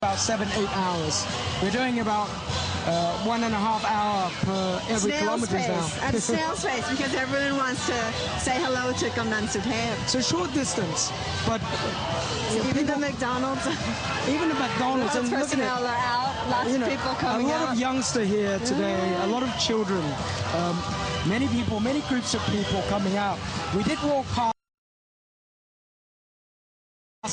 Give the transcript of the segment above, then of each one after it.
about 7-8 hours. We're doing about 1.5 hour per every kilometer now. At snail's pace, because everyone wants to say hello to Kamnan Suthep. So short distance, but even the McDonald's. Even the McDonald's. And personnel are out. Lots of people coming out. A lot of youngsters here today. A lot of children. Many people, many groups of people coming out. We did walk past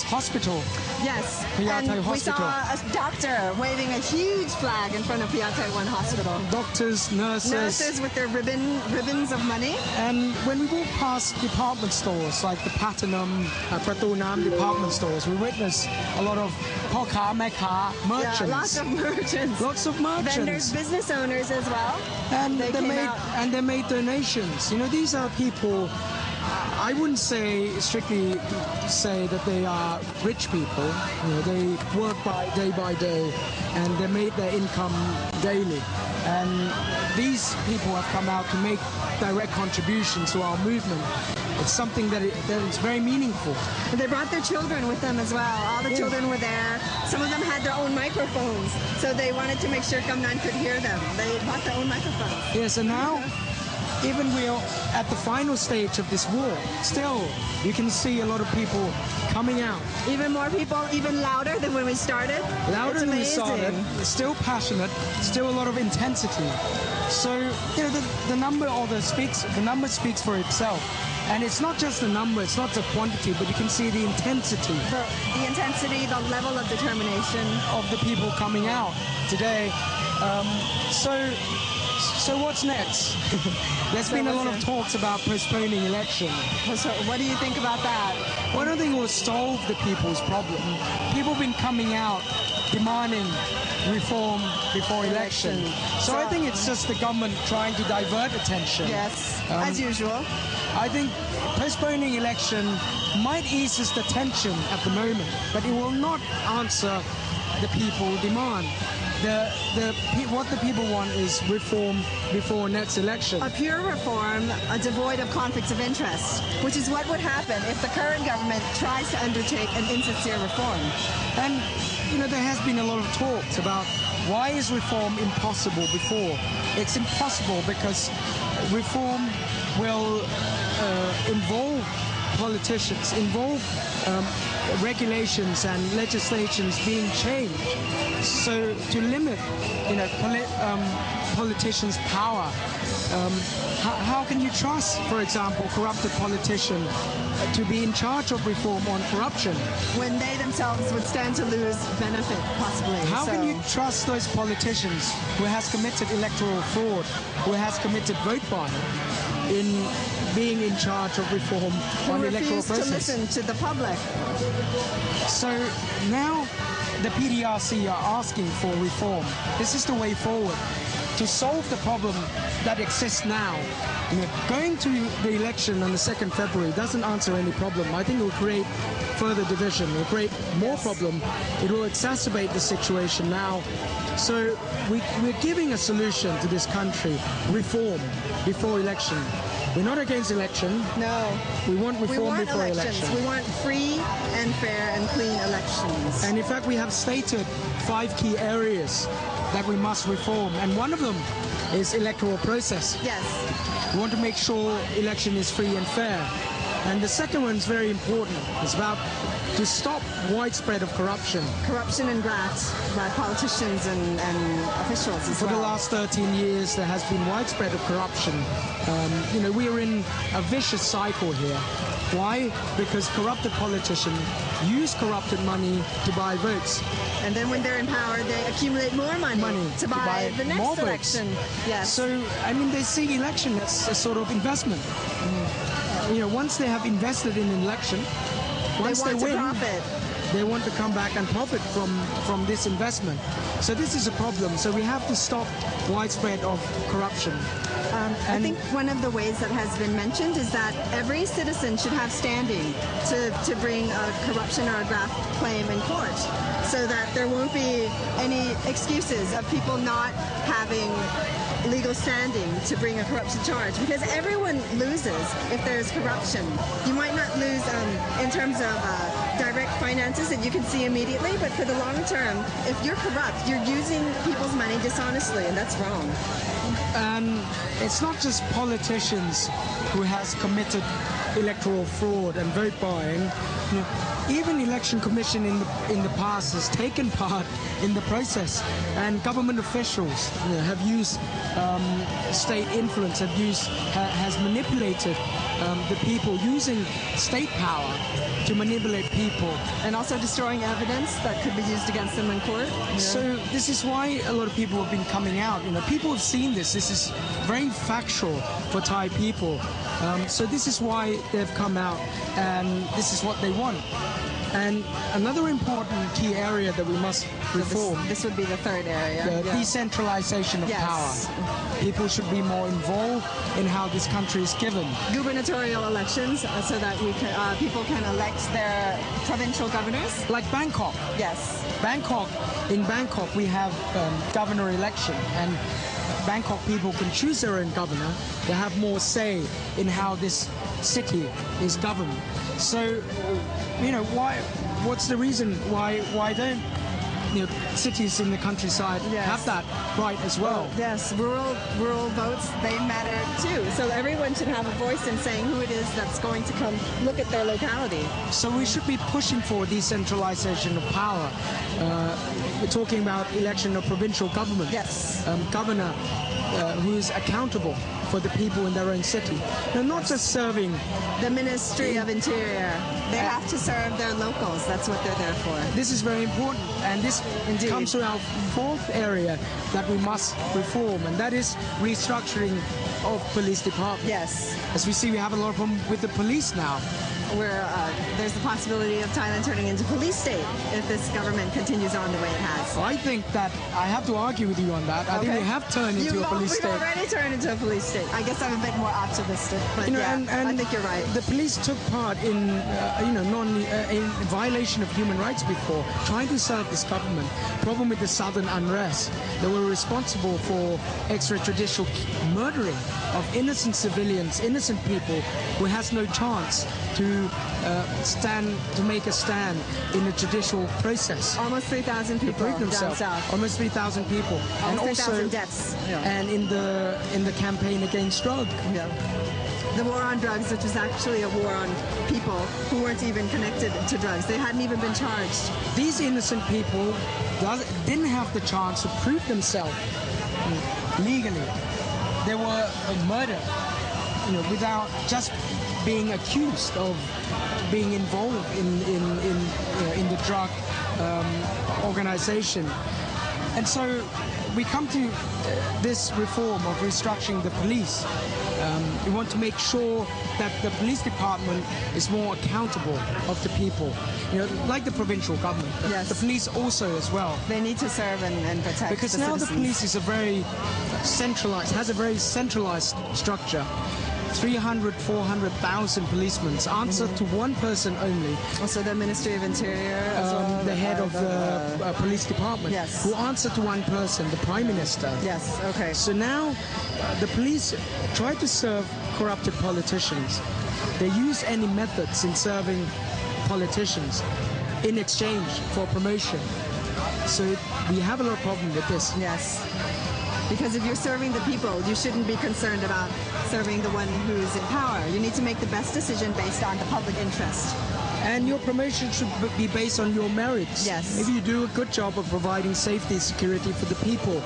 hospital. Yes, Phayat Thai and we Hospital. saw a doctor waving a huge flag in front of Phayat Thai 1 Hospital. Doctors, nurses with their ribbons of money. And when we walk past department stores like the Platinum, Pratu Nam department stores, we witness a lot of Poka, Meka, merchants. Yeah, lots of merchants. Lots of merchants. Vendors, business owners as well. And they made donations. You know, these are people. I wouldn't strictly say that they are rich people. You know, they work by day, and they made their income daily. And these people have come out to make direct contributions to our movement. It's something that is very meaningful. And they brought their children with them as well. All the children were there. Some of them had their own microphones, so they wanted to make sure Kamnan could hear them. They brought their own microphones. Yes, and now, even we're at the final stage of this war, still you can see a lot of people coming out. Even more people, even louder than when we started. Louder than we started, still passionate, still a lot of intensity. So, you know, the number speaks for itself. And it's not just the number, it's not the quantity, but you can see the intensity. The intensity, the level of determination. Of the people coming out today. So what's next? There's been a lot of talks about postponing election. So what do you think about that? Well, I don't think it will solve the people's problem. People have been coming out demanding reform before election. So I think it's just the government trying to divert attention. Yes, as usual. I think postponing election might ease the tension at the moment, but it will not answer the people's demand. What the people want is reform before next election. A pure reform, devoid of conflicts of interest, which is what would happen if the current government tries to undertake an insincere reform. And, you know, there has been a lot of talks about why is reform impossible before? It's impossible because reform will involve politicians, involve regulations and legislations being changed. So to limit, you know, politicians' power, how can you trust, for example, corrupted politicians to be in charge of reform on corruption? When they themselves would stand to lose benefit, possibly. How can you trust those politicians who has committed electoral fraud, who has committed vote buying, in being in charge of reform on electoral process? To listen to the public. So now the PDRC are asking for reform. This is the way forward to solve the problem that exists now. You know, going to the election on the 2nd February doesn't answer any problem. I think it will create further division. It will create more problem. It will exacerbate the situation now. So we're giving a solution to this country, reform before election. We're not against election. No. We want reform before election. We want free and fair and clean elections. And in fact, we have stated 5 key areas that we must reform. And one of them is electoral process. Yes. We want to make sure election is free and fair. And the second one is very important. It's about to stop widespread of corruption. Corruption and graft by politicians and officials as well. For the last 13 years, there has been widespread of corruption. You know, we are in a vicious cycle here. Why? Because corrupted politicians use corrupted money to buy votes. And then when they're in power, they accumulate more money to buy the next election. Yes. So, I mean, they see election as a sort of investment. You know, once they have invested in an election, once they win, they want to come back and profit from this investment. So this is a problem. So we have to stop widespread of corruption. I think one of the ways that has been mentioned is that every citizen should have standing to bring a corruption or a graft claim in court, so that there won't be any excuses of people not having legal standing to bring a corruption charge, because everyone loses if there's corruption. You might not lose in terms of direct finances that you can see immediately, but for the long term, if you're corrupt, you're using people's money dishonestly, and that's wrong. And it's not just politicians who has committed electoral fraud and vote buying. You know, even election commission in the past has taken part in the process, and government officials have used state influence, has manipulated the people, using state power to manipulate people, and also destroying evidence that could be used against them in court. Yeah. So this is why a lot of people have been coming out. You know, people have seen this. This is very factual for Thai people. So this is why they've come out, and this is what they want. And another important key area that we must reform. So this would be the third area. The decentralization of power. People should be more involved in how this country is given. Gubernatorial elections, so that we can, people can elect their provincial governors. Like Bangkok. Yes. In Bangkok, we have governor election, and Bangkok people can choose their own governor. They have more say in how this city is governed. So, you know, what's the reason why don't cities in the countryside have that right as well? Yes, rural votes, they matter too. So everyone should have a voice in saying who it is that's going to come look at their locality. So we should be pushing for decentralization of power. We're talking about election of provincial government. Yes. Governor who is accountable for the people in their own city. They're not just serving the Ministry of Interior. They have to serve their locals. That's what they're there for. This is very important, and this comes to our fourth area that we must reform, and that is restructuring of police department. Yes. As we see, we have a lot of problem with the police now. Where there's the possibility of Thailand turning into police state if this government continues on the way it has. I think that I have to argue with you on that. I think we have turned into a police state. We've already turned into a police state. I guess I'm a bit more optimistic, but and I think you're right. The police took part in, in violation of human rights before, trying to serve this government. Problem with the southern unrest, they were responsible for extrajudicial murdering of innocent civilians, innocent people who has no chance to make a stand in the judicial process. Almost 3,000 people down south. Almost 3,000 people. Almost 3,000 deaths. Yeah. And in the campaign against drugs. Yeah. The war on drugs, which was actually a war on people who weren't even connected to drugs. They hadn't even been charged. These innocent people didn't have the chance to prove themselves legally. They were murdered, without just being accused of being involved in the drug organization. And so we come to this reform of restructuring the police. We want to make sure that the police department is more accountable of the people, like the provincial government. Yes. The police also as well. They need to serve and protect because now the police is has a very centralized structure. 300, 400,000 policemen answer to one person only. Also the Ministry of Interior as well. The head of the police department, who answer to one person, the Prime Minister. Yes, okay. So now the police try to serve corrupted politicians. They use any methods in serving politicians in exchange for promotion. So we have a lot of problem with this. Yes. Because if you're serving the people, you shouldn't be concerned about serving the one who's in power. You need to make the best decision based on the public interest. And your promotion should be based on your merits. Yes. If you do a good job of providing safety and security for the people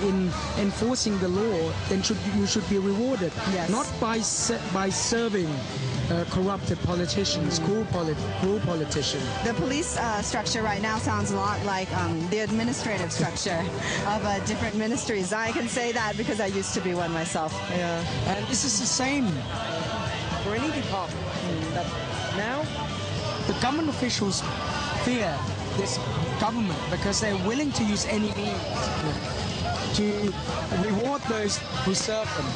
in enforcing the law, then you should be rewarded. Yes. Not by serving corrupted politicians, cruel politicians. The police structure right now sounds a lot like the administrative structure of different ministries. I can say that because I used to be one myself. Yeah. And this is the same for any department. That now the government officials fear this government because they're willing to use any means to reward those who serve them,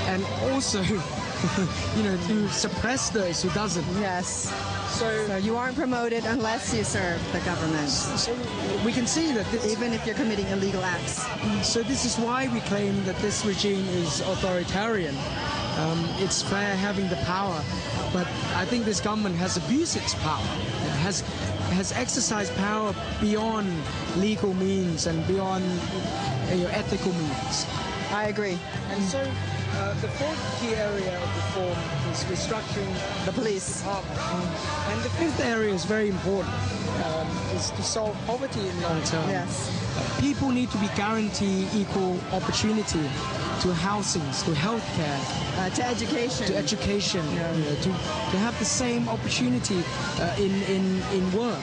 and also to suppress those who doesn't. Yes. So you aren't promoted unless you serve the government. So we can see that even if you're committing illegal acts. So this is why we claim that this regime is authoritarian. It's fair having the power, but I think this government has abused its power. It has exercised power beyond legal means and beyond ethical means. I agree. And so the fourth key area of reform is restructuring The police. department. And the fifth area is very important, is to solve poverty in long term. Yes. People need to be guaranteed equal opportunity to housings, to healthcare, To education. to education, to have the same opportunity in work.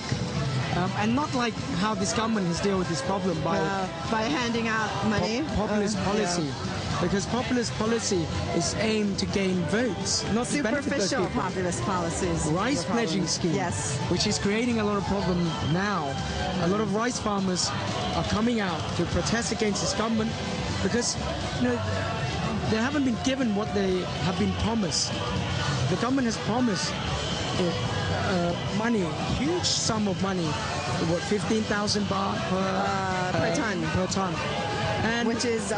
And not like how this government has dealt with this problem by handing out money. populist policy. Yeah. Because populist policy is aimed to gain votes, not to benefit those Superficial people. populist policies. Rice pledging scheme, Yes. which is creating a lot of problem now. A lot of rice farmers are coming out to protest against this government because they haven't been given what they have been promised. The government has promised money, huge sum of money, what 15,000 baht Per ton. per ton, and Which is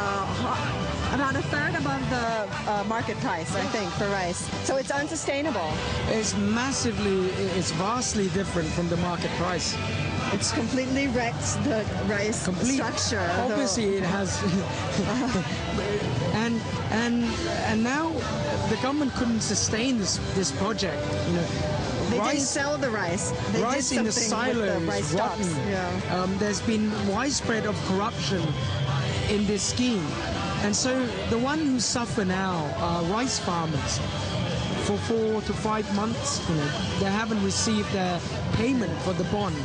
about a third above the market price, I think, for rice. So it's unsustainable. it's vastly different from the market price. It's completely wrecked the rice structure. Obviously, it has, and now the government couldn't sustain this project. They didn't sell the rice. They Rice did in the something with silos, the rice rotten. stocks. Yeah. There's been widespread of corruption in this scheme, and so the one who suffer now are rice farmers. For 4 to 5 months, they haven't received their payment for the bond.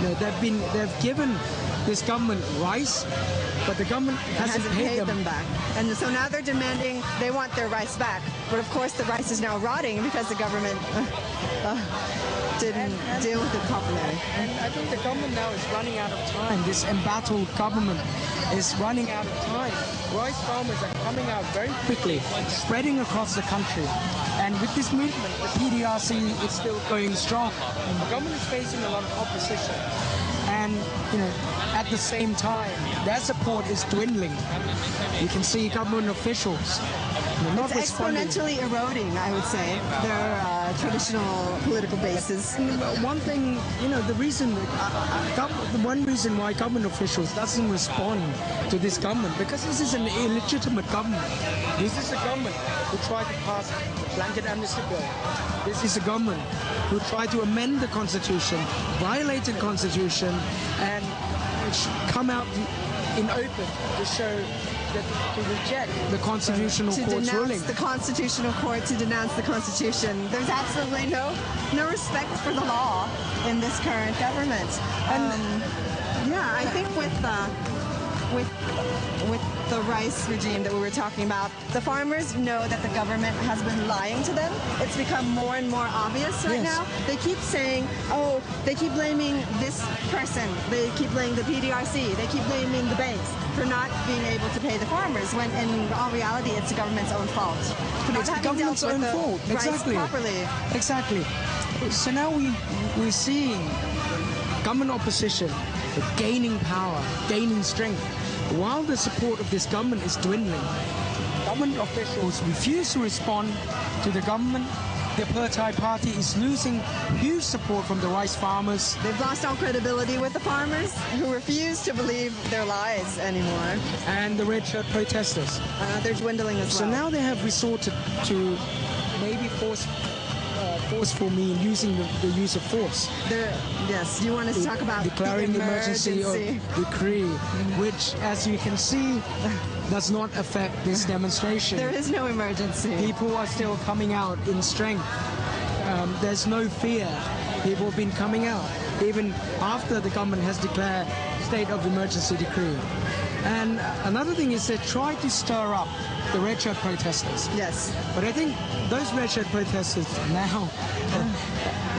They've given this government rice, but the government hasn't paid them back. And so now they're demanding they want their rice back. But of course the rice is now rotting because the government didn't deal with it properly. And I think the government now is running out of time. This embattled government is running out of time. Rice farmers are coming out very quickly, spreading across the country. And with this movement, the PDRC is still going strong. The government is facing a lot of opposition. And, at the same time, their support is dwindling. You can see government officials not It's responding. exponentially eroding, I would say, their traditional political bases. One thing, one reason why government officials doesn't respond to this government, because this is an illegitimate government. This is a government who tried to pass the blanket amnesty bill. This is a government who tried to amend the constitution, violated the constitution, and come out in open to show that to reject the constitutional court's ruling. The constitutional court, to denounce the constitution. There's absolutely no respect for the law in this current government. And I think with the rice regime that we were talking about, the farmers know that the government has been lying to them. It's become more and more obvious right now. They keep saying, they keep blaming this person. They keep blaming the PDRC. They keep blaming the banks for not being able to pay the farmers, when in all reality it's the government's own fault. It's the government's own fault. Exactly. Properly. Exactly. So now we're seeing government opposition gaining power, gaining strength, while the support of this government is dwindling. Government officials refuse to respond to the government. The Per Thai party is losing huge support from the rice farmers. They've lost all credibility with the farmers, who refuse to believe their lies anymore. And the red shirt protesters. They're dwindling as well. So now they have resorted to maybe forceful means, using the use of force. Yes, you want us to talk about declaring the emergency decree, which, as you can see, does not affect this demonstration. There is no emergency. People are still coming out in strength. There's no fear. People have been coming out even after the government has declared state of emergency decree. And another thing is they try to stir up the red shirt protesters. Yes. But I think those red shirt protesters now